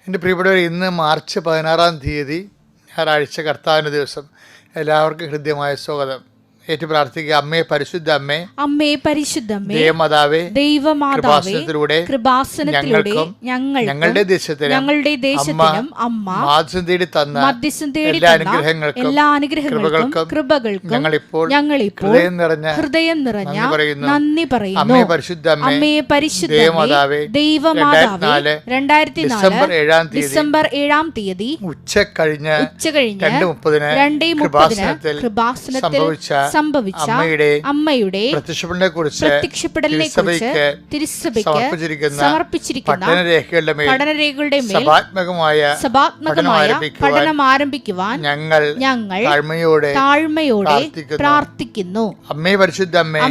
എൻ്റെ പ്രിയപ്പെട്ടവർ, ഇന്ന് മാർച്ച് 16 ഞായറാഴ്ച, കർത്താവിൻ്റെ ദിവസം. എല്ലാവർക്കും ഹൃദ്യമായ സ്വാഗതം. ഏറ്റു പ്രാർത്ഥിക്കുക. അമ്മേ, പരിശുദ്ധ അമ്മേ, അമ്മേ പരിശുദ്ധമ്മേ, ദൈവമാതാവേ, ദൈവമാതാവേ, കൃപാസനത്തിലൂടെ ഞങ്ങളുടെ ദേശത്തിനും അമ്മ മാധ്യം തേടി തന്ന എല്ലാ അനുഗ്രഹങ്ങൾക്കും കൃപകൾക്കും ഞങ്ങളിപ്പോൾ ഹൃദയം നിറഞ്ഞ നന്ദി പറയുന്നു. അമ്മേ പരിശുദ്ധ ദൈവമാതാവേ, 2004 ഡിസംബർ 7 തീയതി ഉച്ചകഴിഞ്ഞ് 2:30 കൃപാസനത്തിൽ സംഭവിച്ച അമ്മയുടെ പ്രത്യക്ഷപ്പെടലിനെ കുറിച്ച് തിരുസഭയ്ക്ക് സമർപ്പിച്ചിരിക്കുന്ന പഠനരേഖകളുടെ മേൽ സഭാത്മകമായ പഠനം ആരംഭിക്കുവാൻ ഞങ്ങൾ താഴ്മയോടെ പ്രാർത്ഥിക്കുന്നു. അമ്മേ പരിശുദ്ധമ്മേ,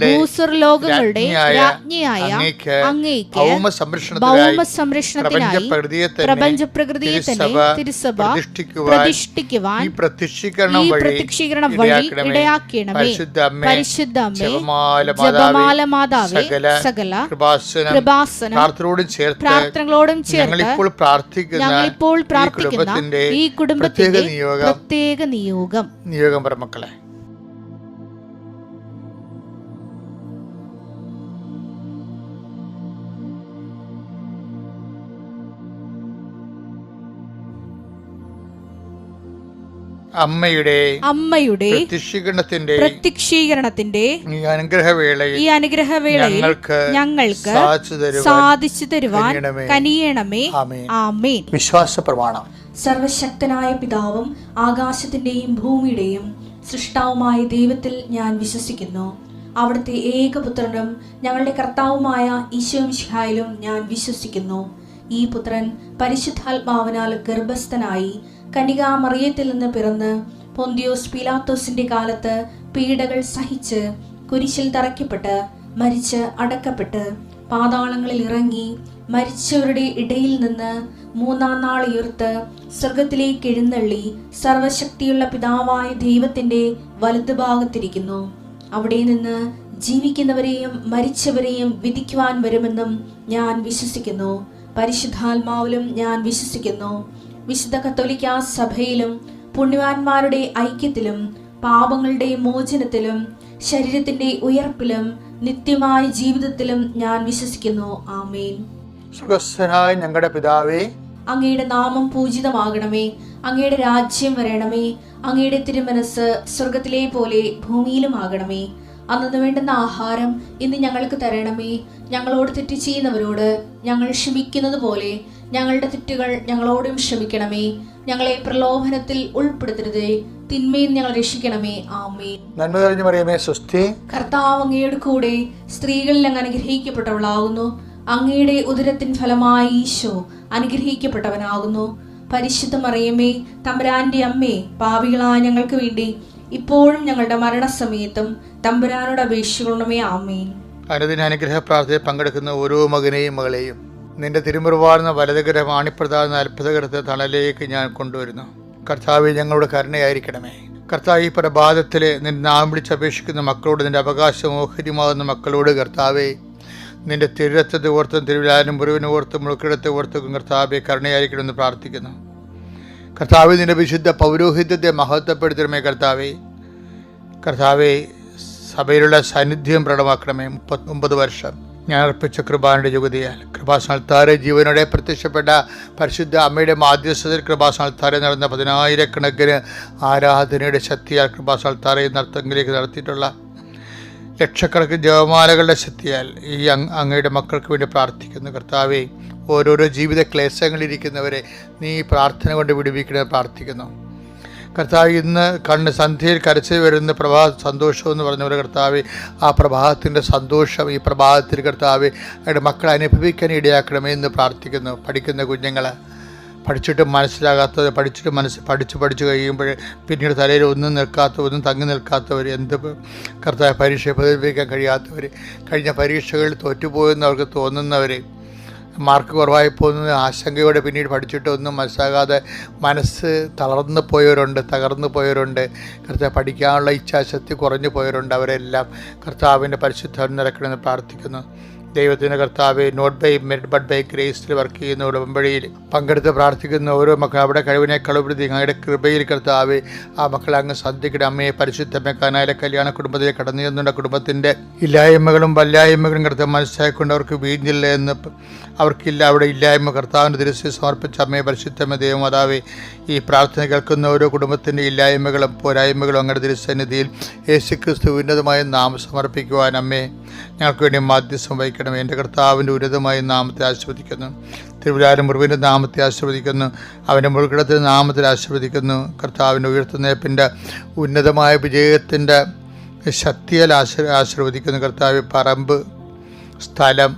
ഭൂസ്വർലോകങ്ങളുടെ രാജ്ഞിയായ അങ്ങേക്ക് ഭൗമ സംരക്ഷണത്തിനായി പ്രപഞ്ചപ്രകൃതിയെ തന്നെ തിരുസഭ പ്രതിഷ്ഠിക്കുവാൻ ഈ പ്രത്യക്ഷീകരണം വഴി ഇടയാക്കണമേ. പരിശുദ്ധ അമ്മേ, ജപമാല മാതാവേ, സകല കൃപാസനം പ്രാർത്ഥനകളോടും ചേർത്ത് ഞങ്ങളിപ്പോൾ പ്രാർത്ഥിക്കുന്ന ഈ കുടുംബത്തിന്റെ പ്രത്യേക നിയോഗം പറമക്കളെ. അമ്മയുടെ പ്രത്യക്ഷീകരണത്തിന്റെ ഈ അനുഗ്രഹവേളയിൽ ഞങ്ങൾക്ക് സാധിച്ചു തരുവാൻ കനിയണമേ. ആമേൻ. വിശ്വാസ പ്രമാണം. സർവശക്തനായ പിതാവും ആകാശത്തിന്റെയും ഭൂമിയുടെയും സൃഷ്ടാവുമായ ദൈവത്തിൽ ഞാൻ വിശ്വസിക്കുന്നു. അവിടുത്തെ ഏകപുത്രനും ഞങ്ങളുടെ കർത്താവുമായ ഈശോമിശിഹായിലും ഞാൻ വിശ്വസിക്കുന്നു. ഈ പുത്രൻ പരിശുദ്ധാത്മാവിനാൽ ഗർഭസ്ഥനായി കന്യകാമറിയത്തിൽ നിന്ന് പിറന്ന് പൊന്തിയോസ് പീലാത്തോസിന്റെ കാലത്ത് പീഡകൾ സഹിച്ച് കുരിശിൽ തറയ്ക്കപ്പെട്ട് മരിച്ച് അടക്കപ്പെട്ട് പാതാളങ്ങളിൽ ഇറങ്ങി മരിച്ചവരുടെ ഇടയിൽ നിന്ന് 3-ാം നാൾ ഉയർത്ത് സ്വർഗത്തിലേക്ക് എഴുന്നള്ളി സർവശക്തിയുള്ള പിതാവായ ദൈവത്തിന്റെ വലതുഭാഗത്തിരിക്കുന്നു. അവിടെ നിന്ന് ജീവിക്കുന്നവരെയും മരിച്ചവരെയും വിധിക്കുവാൻ വരുമെന്നും ഞാൻ വിശ്വസിക്കുന്നു. പരിശുദ്ധാത്മാവിലും ഞാൻ വിശ്വസിക്കുന്നു. വിശുദ്ധ കത്തോലിക്കാ സഭയിലും പുണ്യവാന്മാരുടെ ഐക്യത്തിലും പാപങ്ങളുടെ മോചനത്തിലും ശരീരത്തിന്റെ ഉയർപ്പിലും നിത്യമായ ജീവിതത്തിലും ഞാൻ വിശ്വസിക്കുന്നു. ആമേൻ. സ്വർഗ്ഗസ്ഥനായ ഞങ്ങളുടെ പിതാവേ, അങ്ങയുടെ നാമം പൂജിതമാകണമേ. അങ്ങയുടെ രാജ്യം വരണമേ. അങ്ങയുടെ തിരുമനസ് സ്വർഗത്തിലെ പോലെ ഭൂമിയിലും ആകണമേ. അന്നു വേണ്ടുന്ന ആഹാരം ഇന്ന് ഞങ്ങൾക്ക് തരണമേ. ഞങ്ങളോട് തെറ്റ് ചെയ്യുന്നവരോട് ഞങ്ങൾ ക്ഷമിക്കുന്നത് പോലെ ഞങ്ങളുടെ തെറ്റുകൾ ഞങ്ങളോടും ക്ഷമിക്കണമേ. ഞങ്ങളെ പ്രലോഭനത്തിൽ ഉൾപ്പെടുത്തരുതേ, തിന്മയിൽ ഞങ്ങൾ രക്ഷിക്കണമേ. ആമേൻ. നന്മ നിറഞ്ഞ മറിയമേ, സ്വസ്തി. കർത്താവ് അങ്ങയുടെ കൂടെ സ്ത്രീകളിൽ അങ്ങ് അനുഗ്രഹിക്കപ്പെട്ടവളാകുന്നു. അങ്ങയുടെ ഉദരത്തിൻ ഫലമായി ഈശോ അനുഗ്രഹിക്കപ്പെട്ടവനാകുന്നു. പരിശുദ്ധ മറിയമേ, തമ്പുരാന്റെ അമ്മേ, പാപികളായ ഞങ്ങൾക്ക് വേണ്ടി ഇപ്പോഴും ഞങ്ങളുടെ മരണസമയത്തും തമ്പുരാനോട് അപേക്ഷിക്കണമേ. ആമേൻ. അനുദിന അനുഗ്രഹ പ്രാർത്ഥനയിൽ പങ്കെടുക്കുന്ന ഓരോ മകനെയും മകളെയും നിന്റെ തിരുമുറിവാർന്ന വലതുകരം ആണിപ്രധാന അത്ഭുതകരത്തെ തണലേക്ക് ഞാൻ കൊണ്ടുവരുന്നു. കർത്താവെ, ഞങ്ങളുടെ കരുണയായിരിക്കണമേ. കർത്താവ്, ഈ പ്രഭാതത്തിൽ നിന്റെ നാം വിളിച്ചപേക്ഷിക്കുന്ന മക്കളോട്, നിന്റെ അവകാശമോഹരിമാകുന്ന മക്കളോട് കർത്താവെ, നിന്റെ തിരുരത്തത്തെ ഓർത്തും തിരുവിലാനും മുറിവിനെ ഓർത്തും മുഴുക്കിടത്തെ ഓർത്തും കർത്താവെ കരുണയായിരിക്കണമെന്ന് പ്രാർത്ഥിക്കുന്നു. കർത്താവെ, നിന്റെ വിശുദ്ധ പൗരോഹിത്യത്തെ മഹത്വപ്പെടുത്തണമേ. കർത്താവെ, സഭയിലുള്ള സാന്നിധ്യം പ്രകടമാക്കണമേ. 39 വർഷം ഞാൻ അർപ്പിച്ച കൃപാന്റെ യുഗതിയാൽ കൃപാസനത്താറെ ജീവനോടെ പ്രത്യക്ഷപ്പെട്ട പരിശുദ്ധ അമ്മയുടെ മാധ്യസ്ഥതയിൽ കൃപാസനത്താറെ നടന്ന 10,000-കണക്കിന് ആരാധനയുടെ ശക്തിയാൽ കൃപാസനത്താറെ നർത്തങ്കിലേക്ക് നടത്തിയിട്ടുള്ള ലക്ഷക്കണക്കിന് ജപമാലകളുടെ ശക്തിയാൽ ഈ അങ്ങയുടെ മക്കൾക്ക് വേണ്ടി പ്രാർത്ഥിക്കുന്നു. കർത്താവെ, ഓരോരോ ജീവിത ക്ലേശങ്ങളിരിക്കുന്നവരെ നീ പ്രാർത്ഥന കൊണ്ട് വിടുവിക്കണമെന്ന് പ്രാർത്ഥിക്കുന്നു. കർത്താവ്, ഇന്ന് സന്ധ്യയിൽ കരച്ചു വരുന്ന സന്തോഷം എന്ന് പറഞ്ഞവരെ കർത്താവ്, ആ പ്രഭാതത്തിൻ്റെ സന്തോഷം ഈ പ്രഭാതത്തിൽ കർത്താവ് അവരുടെ മക്കളെ അനുഭവിക്കാൻ ഇടയാക്കണമേ എന്ന് പ്രാർത്ഥിക്കുന്നു. പഠിക്കുന്ന കുഞ്ഞുങ്ങൾ പഠിച്ചിട്ട് മനസ്സിലാകാത്തത് പഠിച്ചു കഴിയുമ്പോൾ പിന്നീട് തലയിൽ ഒന്നും തങ്ങി നിൽക്കാത്തവർ, കർത്താവ് പരീക്ഷ പ്രതിഫലിക്കാൻ കഴിയാത്തവർ, കഴിഞ്ഞ പരീക്ഷകളിൽ തോറ്റുപോയെന്നവർക്ക് തോന്നുന്നവർ, മാർക്ക് കുറവായി പോകുന്നത് ആശങ്കയോടെ പിന്നീട് പഠിച്ചിട്ടൊന്നും മനസ്സിലാകാതെ മനസ്സ് തകർന്നു പോയവരുണ്ട്. കർത്താവ്, പഠിക്കാനുള്ള ഇച്ഛാശക്തി കുറഞ്ഞു പോയവരുണ്ട്. അവരെല്ലാം കർത്താവിൻ്റെ പരിശുദ്ധം നിറയ്ക്കണമെന്ന് പ്രാർത്ഥിക്കുന്നു. ദൈവത്തിൻ്റെ കർത്താവെ not by merit but by ഗ്രേസിൽ വർക്ക് ചെയ്യുന്ന ഉടമ്പടിയിൽ പങ്കെടുത്ത് പ്രാർത്ഥിക്കുന്ന ഓരോ മക്കൾ അവിടെ കഴിവിനെ കളുപ്പെടുത്തി അങ്ങയുടെ കൃപയിൽ കർത്താവെ ആ മക്കളെ അങ്ങ് സന്ധിക്കട്ടെ. അമ്മയെ പരിശുദ്ധമ്മ കാനായിലെ കല്യാണ കുടുംബത്തിൽ കടന്നു ചെന്നുകൊണ്ട് കുടുംബത്തിൻ്റെ ഇല്ലായ്മകളും വല്ലായ്മകളും കർത്താവ് മനസ്സിലാക്കിക്കൊണ്ട് അവർക്ക് വീഞ്ഞില്ല എന്ന് അവർക്കില്ല അവിടെ ഇല്ലായ്മ കർത്താവിൻ്റെ തിരുസി സമർപ്പിച്ച അമ്മയെ പരിശുദ്ധമ്മ ദൈവമാതാവേ ഈ പ്രാർത്ഥന കേൾക്കുന്ന ഓരോ കുടുംബത്തിൻ്റെ ഇല്ലായ്മകളും പോരായ്മകളും അങ്ങയുടെ തിരുസന്നിധിയിൽ യേശുക്രിസ്തു ഉന്നതമായ നാമം സമർപ്പിക്കുവാൻ അമ്മേ ഞങ്ങൾക്ക് വേണ്ടി മാധ്യസ്ഥം വഹിക്കണം. എൻ്റെ കർത്താവിൻ്റെ ഉന്നതമായ നാമത്തെ ആശീർവദിക്കുന്നു. തിരുവിലാരം മുറിവിൻ്റെ നാമത്തെ ആശീർവദിക്കുന്നു. അവൻ്റെ മുഴുകിടത്തിൻ്റെ നാമത്തിൽ ആശീർവദിക്കുന്നു. കർത്താവിൻ്റെ ഉയർത്തുന്നേപ്പിൻ്റെ ഉന്നതമായ വിജയത്തിൻ്റെ ശക്തിയാൽ ആശീർവദിക്കുന്നു. കർത്താവ് പറമ്പ്, സ്ഥലം,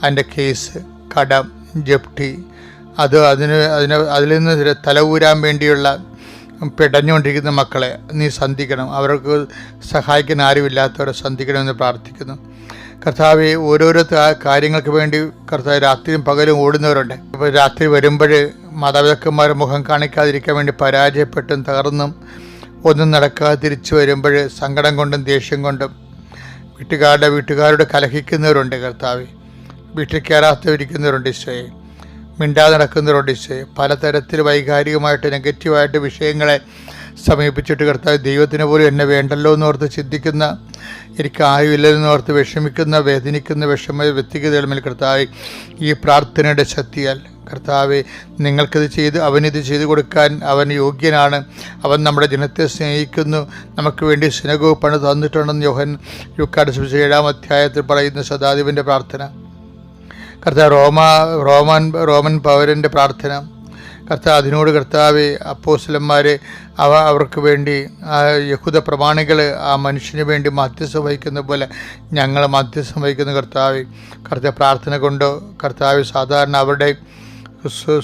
അതിൻ്റെ കേസ്, കടം, ജപ്തി, അതിൽ നിന്ന് തലഊരാൻ വേണ്ടിയുള്ള പിടഞ്ഞുകൊണ്ടിരിക്കുന്ന മക്കളെ നീ സന്ധിക്കണം. അവർക്ക് സഹായിക്കാൻ ആരുമില്ലാത്തവരെ സന്ധിക്കണമെന്ന് പ്രാർത്ഥിക്കുന്നു. കർത്താവ് ഓരോരോ കാര്യങ്ങൾക്ക് വേണ്ടി കർത്താവ് രാത്രിയും പകലും ഓടുന്നവരുണ്ട്. ഇപ്പോൾ രാത്രി വരുമ്പോൾ മാതാപിതാക്കന്മാരുടെ മുഖം കാണിക്കാതിരിക്കാൻ വേണ്ടി പരാജയപ്പെട്ടും തകർന്നും ഒന്നും നടക്കാതെ തിരിച്ചു വരുമ്പോൾ സങ്കടം കൊണ്ടും ദേഷ്യം കൊണ്ടും വീട്ടുകാരോട് കലഹിക്കുന്നവരുണ്ട്. കർത്താവ് വീട്ടിൽ കയറാത്തവരിക്കുന്നവരുണ്ട്. ഈശോയെ മിണ്ടാതെ നടക്കുന്നവരുണ്ട്. ഈശോയെ പലതരത്തിൽ വൈകാരികമായിട്ട് നെഗറ്റീവായിട്ട് വിഷയങ്ങളെ സമീപിച്ചിട്ട് കർത്താവ് ദൈവത്തിന് പോലും എന്നെ വേണ്ടല്ലോ എന്നോർത്ത് ചിന്തിക്കുന്ന, എനിക്ക് ആയുമില്ലെന്നോർത്ത് വിഷമിക്കുന്ന, വേദനിക്കുന്ന വ്യക്തിഗതകളിൽ കർത്താവ് ഈ പ്രാർത്ഥനയുടെ ശക്തിയാൽ കർത്താവെ നിങ്ങൾക്കിത് അവനിത് ചെയ്തു കൊടുക്കാൻ അവൻ യോഗ്യനാണ്. അവൻ നമ്മുടെ ജനത്തെ സ്നേഹിക്കുന്നു. നമുക്ക് വേണ്ടി സിനഗോഗ് പണി തന്നിട്ടുണ്ടെന്ന് യൂക്കാട് സുവിശേഷം 7-ാം അധ്യായത്തിൽ പറയുന്ന ശതാധിപൻ്റെ പ്രാർത്ഥന, കർത്താവ് റോമൻ പൗരൻ്റെ പ്രാർത്ഥന, കർത്താവ് അതിനോട് കർത്താവ് അപ്പോസ്തലന്മാരെ അവർക്ക് വേണ്ടി യഹൂദ പ്രമാണികൾ ആ മനുഷ്യന് വേണ്ടി മധ്യസ്ഥം വഹിക്കുന്ന പോലെ ഞങ്ങൾ മധ്യസ്ഥം വഹിക്കുന്ന കർത്താവ് പ്രാർത്ഥന കൊണ്ടോ കർത്താവ് സാധാരണ അവരുടെ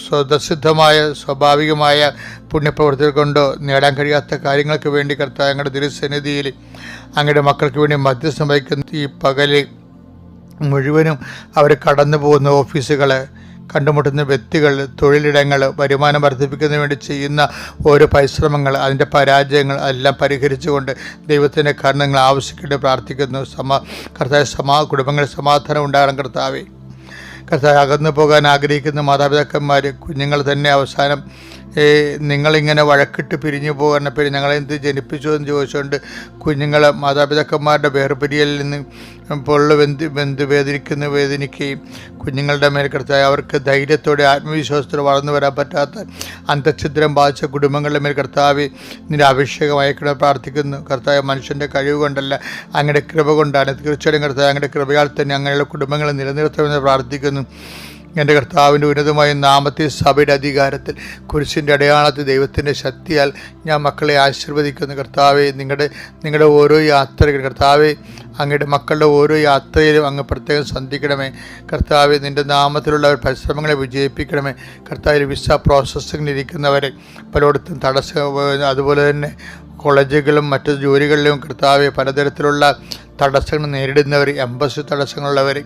സ്വതസിദ്ധമായ സ്വാഭാവികമായ പുണ്യപ്രവർത്തികൾ കൊണ്ടോ നേടാൻ കഴിയാത്ത കാര്യങ്ങൾക്ക് വേണ്ടി കർത്താവ് ഞങ്ങളുടെ തിരുസന്നിധിയിൽ അങ്ങയുടെ മക്കൾക്ക് വേണ്ടി മധ്യസ്ഥം വഹിക്കുന്ന ഈ പകല് മുഴുവനും അവർ കടന്നു പോകുന്ന ഓഫീസുകൾ, കണ്ടുമുട്ടുന്ന വ്യക്തികൾ, തൊഴിലിടങ്ങൾ, വരുമാനം വർദ്ധിപ്പിക്കുന്നതിന് വേണ്ടി ചെയ്യുന്ന ഓരോ പരിശ്രമങ്ങൾ, അതിൻ്റെ പരാജയങ്ങൾ എല്ലാം പരിഹരിച്ചുകൊണ്ട് ദൈവത്തിൻ്റെ കാരണങ്ങൾ ആവശ്യിക്കേണ്ടി പ്രാർത്ഥിക്കുന്നു. കർത്താവ് കുടുംബങ്ങളിൽ സമാധാനം ഉണ്ടാകണം. കർത്താവ് അകന്നു പോകാൻ ആഗ്രഹിക്കുന്ന മാതാപിതാക്കന്മാർ, കുഞ്ഞുങ്ങൾ തന്നെ അവസാനം നിങ്ങളിങ്ങനെ വഴക്കിട്ട് പിരിഞ്ഞു പോകാൻ പേര് ഞങ്ങളെന്ത് ജനിപ്പിച്ചു എന്ന് ചോദിച്ചുകൊണ്ട് കുഞ്ഞുങ്ങൾ മാതാപിതാക്കന്മാരുടെ വേർപിരിയലിൽ നിന്ന് വേദനിക്കുകയും കുഞ്ഞുങ്ങളുടെ മേൽ കർത്താവ് അവർക്ക് ധൈര്യത്തോടെ ആത്മവിശ്വാസത്തോടെ വളർന്നു വരാൻ പറ്റാത്ത അന്തഛിദ്രം ബാധിച്ച കുടുംബങ്ങളുടെ മേൽ കർത്താവ് നിന്റെ അഭിഷേകം അയക്കണം പ്രാർത്ഥിക്കുന്നു. കർത്താവ് മനുഷ്യൻ്റെ കഴിവ് കൊണ്ടല്ല, അങ്ങയുടെ കൃപ കൊണ്ടാണ്. തീർച്ചയായും കർത്താവ് അങ്ങയുടെ കൃപയാൽ തന്നെ അങ്ങനെയുള്ള കുടുംബങ്ങളെ നിലനിർത്തണമെന്ന് പ്രാർത്ഥിക്കുന്നു. എൻ്റെ കർത്താവിൻ്റെ ഉന്നതമായ നാമത്തിൽ സഭയുടെ അധികാരത്തിൽ കുരിശിൻ്റെ അടയാളത്തിൽ ദൈവത്തിൻ്റെ ശക്തിയാൽ ഞാൻ മക്കളെ ആശീർവദിക്കുന്നു. കർത്താവെ നിങ്ങളുടെ ഓരോ യാത്രയിലും കർത്താവെ അങ്ങയുടെ മക്കളുടെ ഓരോ യാത്രയിലും അങ്ങ് പ്രത്യേകം സന്ധിക്കണമേ. കർത്താവെ നിൻ്റെ നാമത്തിലുള്ള പരിശ്രമങ്ങളെ വിജയിപ്പിക്കണമേ. കർത്താവിൽ വിസ പ്രോസസ്സിങ്ങിലിരിക്കുന്നവരെ പലയിടത്തും അതുപോലെ തന്നെ കോളേജുകളും മറ്റു ജോലികളിലും കർത്താവെ പലതരത്തിലുള്ള തടസ്സങ്ങൾ നേരിടുന്നവർ, എംബസി തടസ്സങ്ങളുള്ളവർ,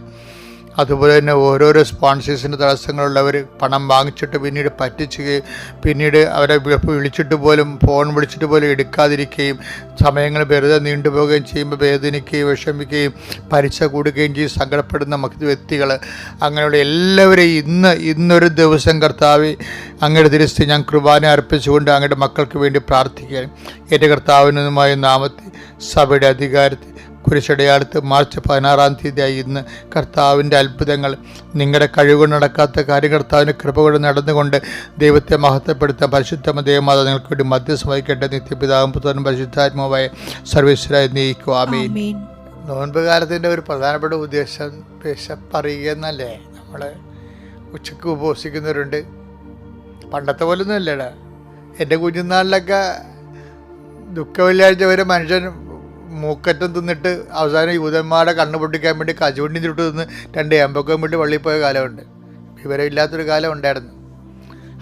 അതുപോലെ തന്നെ ഓരോരോ സ്പോൺസേഴ്സിൻ്റെ തടസ്സങ്ങളുള്ളവർ, പണം വാങ്ങിച്ചിട്ട് പിന്നീട് പറ്റിച്ചുകയും പിന്നീട് അവരെ വിളിച്ചിട്ട് പോലും എടുക്കാതിരിക്കുകയും സമയങ്ങൾ വെറുതെ നീണ്ടുപോവുകയും ചെയ്യുമ്പോൾ വേദനിക്കുകയും വിഷമിക്കുകയും പരീക്ഷ കൂടുകയും ചെയ്ത് സങ്കടപ്പെടുന്ന വ്യക്തികൾ, അങ്ങനെയുള്ള എല്ലാവരെയും ഇന്നൊരു ദിവസം കർത്താവ് അങ്ങയുടെ തിരുസ്ഥി ഞാൻ കുർബാന അർപ്പിച്ചുകൊണ്ട് അങ്ങയുടെ മക്കൾക്ക് വേണ്ടി പ്രാർത്ഥിക്കുകയാണ്. എൻ്റെ കർത്താവിനുമായ നാമത്തിൽ സഭയുടെ അധികാരത്തിൽ കുരിശടയാളത്ത് മാർച്ച് 16-ാം തീയതിയായി ഇന്ന് കർത്താവിൻ്റെ അത്ഭുതങ്ങൾ, നിങ്ങളുടെ കഴിവുകൊണ്ട് നടക്കാത്ത കാര്യം കർത്താവിൻ്റെ കൃപ കൊണ്ട് നടന്നുകൊണ്ട് ദൈവത്തെ മഹത്വപ്പെടുത്താൻ പരിശുദ്ധ ദൈവമാതാ നിങ്ങൾക്ക് വേണ്ടി മധ്യസ്ഥം വഹിക്കട്ടെ. നിത്യപിതാവും പുത്രനും പരിശുദ്ധാത്മാവായ സർവീശ്വരായി നീക്കുക. ആമേൻ. നോൻപ് കാലത്തിൻ്റെ ഒരു പ്രധാനപ്പെട്ട ഉദ്ദേശം വിശപ്പറിയുക എന്നല്ലേ. നമ്മൾ ഉച്ചയ്ക്ക് ഉപവസിക്കുന്നവരുണ്ട്. പണ്ടത്തെ പോലൊന്നും അല്ലേടാ. എൻ്റെ കുഞ്ഞുനാളിലൊക്കെ ദുഃഖവെള്ളിയാഴ്ച വരെ മനുഷ്യൻ മൂക്കറ്റം തിന്നിട്ട് അവസാനം യൂതന്മാരെ കണ്ണു പൊട്ടിക്കാൻ വേണ്ടി കശുവണ്ടി ചുട്ട് തിന്ന് 2 ഏമ്പൊക്കെ വേണ്ടി വള്ളിയിൽ പോയ കാലമുണ്ട്. വിവരമില്ലാത്തൊരു കാലം ഉണ്ടായിരുന്നു.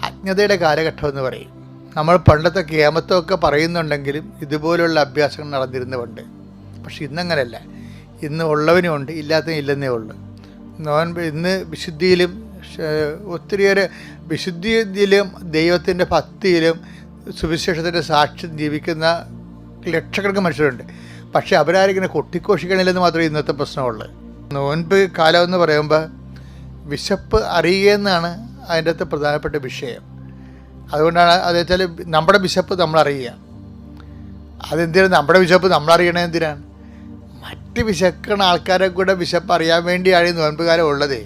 അജ്ഞതയുടെ കാലഘട്ടം എന്ന് പറയും. നമ്മൾ പണ്ടത്തെ കേമത്വമൊക്കെ പറയുന്നുണ്ടെങ്കിലും ഇതുപോലുള്ള അഭ്യാസങ്ങൾ നടന്നിരുന്നുണ്ട്. പക്ഷെ ഇന്നങ്ങനല്ല. ഇന്ന് ഉള്ളവനുമുണ്ട്, ഇല്ലാത്തവനും ഇല്ലെന്നേ ഉള്ളൂ. ഇന്ന് വിശുദ്ധിയിലും ഒത്തിരിയേറെ വിശുദ്ധിയിലും ദൈവത്തിൻ്റെ ഭക്തിയിലും സുവിശേഷത്തിൻ്റെ സാക്ഷ്യം ജീവിക്കുന്ന ലക്ഷക്കണക്കിന് മനുഷ്യരുണ്ട്. പക്ഷേ അവരാരിങ്ങനെ കൊട്ടിക്കോഷിക്കണില്ലെന്ന് മാത്രമേ ഇന്നത്തെ പ്രശ്നമുള്ളൂ. നോൻപ് കാലം എന്ന് പറയുമ്പോൾ വിശപ്പ് അറിയുക എന്നാണ് അതിൻ്റെ അകത്ത് പ്രധാനപ്പെട്ട വിഷയം. അതുകൊണ്ടാണ് അത് വെച്ചാൽ നമ്മുടെ വിശപ്പ് നമ്മളറിയുക. അതെന്തിനാണ് നമ്മുടെ വിശപ്പ് നമ്മളറിയണത്? എന്തിനാണ്? മറ്റ് വിശക്കുന്ന ആൾക്കാരെ കൂടെ വിശപ്പ് അറിയാൻ വേണ്ടിയാണ് ഈ നോൻപ് കാലം ഉള്ളത്.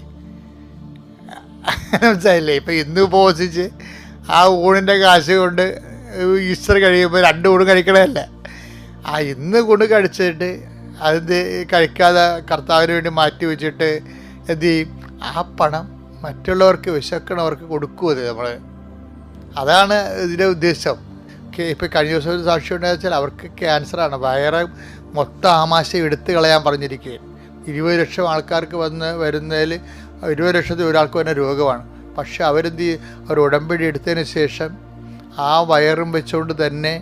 മനസ്സിലായില്ലേ? ഇപ്പം ഇന്ന് ഉപവസിച്ച് ആ ഊണിൻ്റെ കാശ് കൊണ്ട് ഈസ്റ്റർ കഴിയുമ്പോൾ 2 ഊണ് കഴിക്കണമല്ല. ആ ഇന്ന് കൊണ്ട് കഴിച്ചിട്ട് അത് കഴിക്കാതെ കർത്താവിന് വേണ്ടി മാറ്റി വെച്ചിട്ട് എന്ത് ചെയ്യും? ആ പണം മറ്റുള്ളവർക്ക് വിശക്കണവർക്ക് കൊടുക്കുമത് നമ്മൾ. അതാണ് ഇതിൻ്റെ ഉദ്ദേശം. ഇപ്പം കഴിഞ്ഞ ദിവസം ഒരു സാക്ഷി ഉണ്ടായെന്ന് വെച്ചാൽ അവർക്ക് ക്യാൻസറാണ്. വയറ് മൊത്തം ആമാശയം എടുത്ത് കളയാൻ പറഞ്ഞിരിക്കുകയാണ്. 20 ലക്ഷം ആൾക്കാർക്ക് വരുന്നതിൽ 20 ലക്ഷത്തിൽ ഒരാൾക്ക് വരുന്ന രോഗമാണ്. പക്ഷെ അവരെന്ത് ചെയ്യും? അവർ ഉടമ്പടി എടുത്തതിന് ശേഷം ആ വയറും വെച്ചുകൊണ്ട് തന്നെ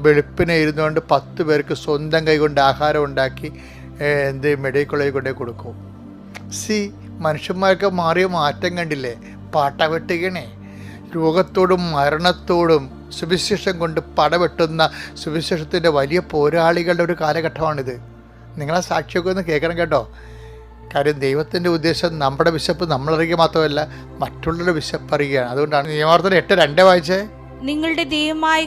വെളുപ്പിനെ ഇരുന്നുകൊണ്ട് 10 പേർക്ക് സ്വന്തം കൈകൊണ്ട് ആഹാരം ഉണ്ടാക്കി മെഡിക്കൽ കോളേജിൽ കൊണ്ടേ കൊടുക്കും. മനുഷ്യന്മാർക്ക് മാറിയ മാറ്റം കണ്ടില്ലേ? പാട്ടവെട്ടുകണേ രോഗത്തോടും മരണത്തോടും സുവിശേഷം കൊണ്ട് പടവെട്ടുന്ന സുവിശേഷത്തിൻ്റെ വലിയ പോരാളികളുടെ ഒരു കാലഘട്ടമാണിത്. നിങ്ങളെ സാക്ഷിയൊക്കെ ഒന്ന് കേൾക്കണം കേട്ടോ. കാര്യം ദൈവത്തിൻ്റെ ഉദ്ദേശം നമ്മുടെ വിശപ്പ് നമ്മളറിയുക മാത്രമല്ല, മറ്റുള്ളവരുടെ വിശപ്പ് അറിയുകയാണ്. അതുകൊണ്ടാണ് നിയമാവർത്തനം 8:2 വായിച്ചേ. നിങ്ങളുടെ ദൈവമായ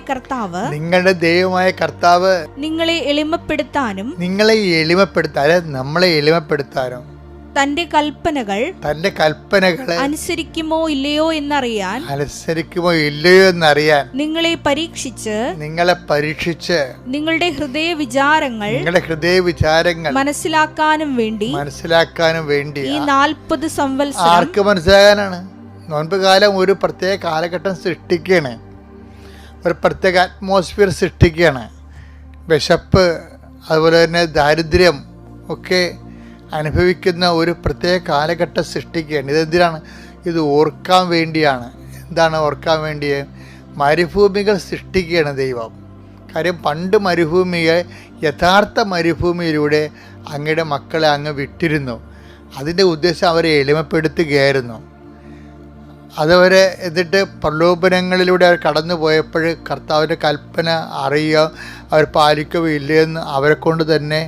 കർത്താവ് നിങ്ങളെ എളിമപ്പെടുത്താനും നമ്മളെ എളിമപ്പെടുത്താനും തന്റെ കൽപ്പനകൾ അനുസരിക്കുമോ ഇല്ലയോ എന്നറിയാൻ നിങ്ങളെ പരീക്ഷിച്ച് നിങ്ങളുടെ ഹൃദയ വിചാരങ്ങൾ മനസ്സിലാക്കാനും വേണ്ടി ഈ 40 സംവത്സരം. ആർക്ക് മനസ്സിലാകാനാണ്? നോൻപ് കാലം ഒരു പ്രത്യേക കാലഘട്ടം സൃഷ്ടിക്കുകയാണ്, ഒരു പ്രത്യേക അറ്റ്മോസ്ഫിയർ സൃഷ്ടിക്കുകയാണ്. വിശപ്പ് അതുപോലെ തന്നെ ദാരിദ്ര്യം ഒക്കെ അനുഭവിക്കുന്ന ഒരു പ്രത്യേക കാലഘട്ടം സൃഷ്ടിക്കുകയാണ്. ഇതെന്തിനാണ്? ഇത് ഓർക്കാൻ വേണ്ടിയാണ്. എന്താണ് ഓർക്കാൻ വേണ്ടിയ? മരുഭൂമികൾ സൃഷ്ടിക്കുകയാണ് ദൈവം. കാര്യം പണ്ട് മരുഭൂമിയെ യഥാർത്ഥ മരുഭൂമിയിലൂടെ അങ്ങയുടെ മക്കളെ അങ്ങ് വിട്ടിരുന്നു. അതിൻ്റെ ഉദ്ദേശം അവരെ എളിമപ്പെടുത്തുകയായിരുന്നു. അതവരെ എന്നിട്ട് പ്രലോഭനങ്ങളിലൂടെ അവർ കടന്നു പോയപ്പോൾ കർത്താവിൻ്റെ കൽപ്പന അറിയുക, അവർ പാലിക്കുകയോ ഇല്ലയെന്ന് അവരെ കൊണ്ട് തന്നെ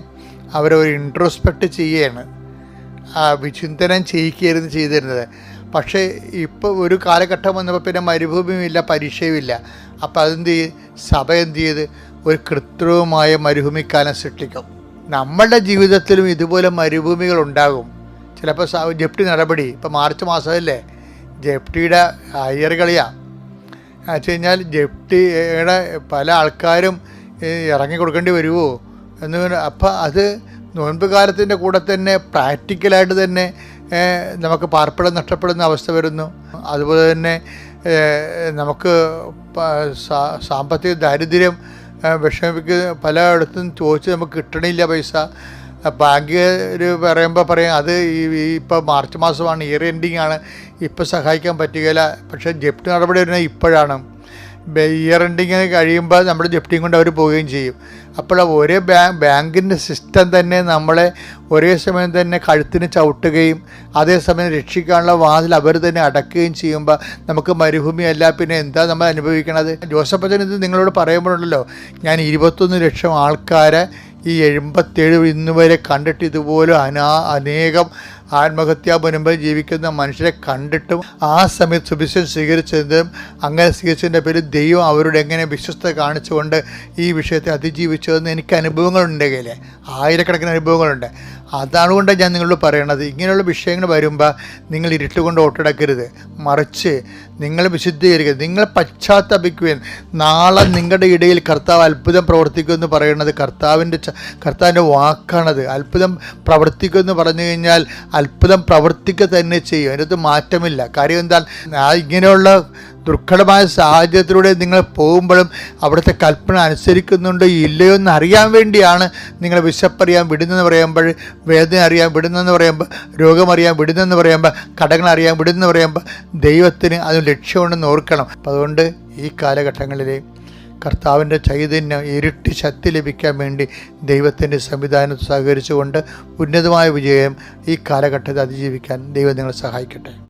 അവരൊരു ഇൻട്രോസ്പെക്റ്റ് ചെയ്യുകയാണ്, വിചിന്തനം ചെയ്യിക്കുകയായിരുന്നു ചെയ്തിരുന്നത്. പക്ഷേ ഇപ്പോൾ ഒരു കാലഘട്ടം വന്നപ്പോൾ പിന്നെ മരുഭൂമിയുമില്ല, പരീക്ഷയുമില്ല. അപ്പോൾ അതെന്ത് ചെയ്യും? സഭ എന്ത് ചെയ്ത് ഒരു കൃത്രിമമായ മരുഭൂമിക്കാലം സൃഷ്ടിക്കും. നമ്മളുടെ ജീവിതത്തിലും ഇതുപോലെ മരുഭൂമികൾ ഉണ്ടാകും. ചിലപ്പോൾ ജപ്തി നടപടി, ഇപ്പോൾ മാർച്ച് മാസമല്ലേ, ജപ്തിയുടെ ഹയർ കളിയാണ്. വെച്ച് കഴിഞ്ഞാൽ ജപ്തിയുടെ പല ആൾക്കാരും ഇറങ്ങി കൊടുക്കേണ്ടി വരുമോ എന്ന്. അപ്പം അത് നോൻപ് കാലത്തിൻ്റെ കൂടെ തന്നെ പ്രാക്ടിക്കലായിട്ട് തന്നെ നമുക്ക് പാർപ്പിടം നഷ്ടപ്പെടുന്ന അവസ്ഥ വരുന്നു. അതുപോലെ തന്നെ നമുക്ക് സാമ്പത്തിക ദാരിദ്ര്യം വിഷമിപ്പിക്കുന്ന പലയിടത്തും ചോദിച്ച് നമുക്ക് കിട്ടണില്ല പൈസ. ബാങ്ക് പറയുമ്പോൾ പറയും അത് ഇപ്പോൾ മാർച്ച് മാസമാണ്, ഇയർ എൻഡിങ് ആണ്, ഇപ്പോൾ സഹായിക്കാൻ പറ്റുകയില്ല. പക്ഷേ ജപ്തി നടപടി വരുന്നത് ഇപ്പോഴാണ്. ഇയർ എൻഡിങ് കഴിയുമ്പോൾ നമ്മുടെ ജപ്തിയും കൊണ്ട് അവർ പോവുകയും ചെയ്യും. അപ്പോൾ ഒരേ ബാങ്കിൻ്റെ സിസ്റ്റം തന്നെ നമ്മളെ ഒരേ സമയം തന്നെ കഴുത്തിന് ചവിട്ടുകയും അതേസമയം രക്ഷിക്കാനുള്ള വാതിൽ അവർ തന്നെ അടക്കുകയും ചെയ്യുമ്പോൾ നമുക്ക് മരുഭൂമിയല്ല പിന്നെ എന്താ നമ്മൾ അനുഭവിക്കണത്? ജോസഫ് അച്ഛൻ ഇത് നിങ്ങളോട് പറയുമ്പോഴുണ്ടല്ലോ, ഞാൻ 21 ലക്ഷം ആൾക്കാരെ ഈ 77 ഇന്ന് വരെ കണ്ടിട്ട് ഇതുപോലെ അനേകം ആത്മഹത്യാ മുൻപ് ജീവിക്കുന്ന മനുഷ്യരെ കണ്ടിട്ടും ആ സമയത്ത് സുവിശേഷം സ്വീകരിച്ചതും അങ്ങനെ സ്വീകരിച്ചതിൻ്റെ പേരിൽ ദൈവം അവരോട് എങ്ങനെ വിശ്വസ്ത കാണിച്ചുകൊണ്ട് ഈ വിഷയത്തെ അതിജീവിച്ചതെന്ന് എനിക്ക് അനുഭവങ്ങളുണ്ടെങ്കിൽ ആയിരക്കണക്കിന് അനുഭവങ്ങളുണ്ട്. അതാണ് കൊണ്ട് ഞാൻ നിങ്ങളോട് പറയണത്, ഇങ്ങനെയുള്ള വിഷയങ്ങൾ വരുമ്പോൾ നിങ്ങൾ ഇരുട്ടുകൊണ്ട് ഓട്ടിടക്കരുത്, മറിച്ച് നിങ്ങൾ വിശുദ്ധീകരിക്കുക, നിങ്ങൾ പശ്ചാത്തപിക്കുകയും നാളെ നിങ്ങളുടെ ഇടയിൽ കർത്താവ് അത്ഭുതം പ്രവർത്തിക്കുമെന്ന് പറയുന്നത് കർത്താവിൻ്റെ വാക്കാണത്. അത്ഭുതം പ്രവർത്തിക്കുമെന്ന് പറഞ്ഞു കഴിഞ്ഞാൽ അത്ഭുതം പ്രവർത്തിക്കുക തന്നെ ചെയ്യും, അതിനകത്ത് മാറ്റമില്ല. കാര്യം എന്താ? ഇങ്ങനെയുള്ള ദുർഘടമായ സാഹചര്യത്തിലൂടെ നിങ്ങൾ പോകുമ്പോഴും അവിടുത്തെ കൽപ്പന അനുസരിക്കുന്നുണ്ടോ ഇല്ലയോ എന്ന് അറിയാൻ വേണ്ടിയാണ് നിങ്ങൾ വിശപ്പറിയാൻ വിടുന്നെന്ന് പറയുമ്പോൾ, വേദന അറിയാൻ വിടുന്നെന്ന് പറയുമ്പോൾ, രോഗമറിയാൻ വിടുന്നെന്ന് പറയുമ്പോൾ, കടങ്ങൾ അറിയാൻ വിടുന്നെന്ന് പറയുമ്പോൾ ദൈവത്തിന് അത് ലക്ഷ്യമുണ്ടെന്ന് ഓർക്കണം. അപ്പം അതുകൊണ്ട് ഈ കാലഘട്ടങ്ങളിൽ കർത്താവിൻ്റെ ചൈതന്യം ഇരട്ടി ശക്തി ലഭിക്കാൻ വേണ്ടി ദൈവത്തിൻ്റെ സംവിധാനത്തിൽ സഹകരിച്ചുകൊണ്ട് ഉന്നതമായ വിജയം ഈ കാലഘട്ടത്തെ അതിജീവിക്കാൻ ദൈവം നിങ്ങളെ സഹായിക്കട്ടെ.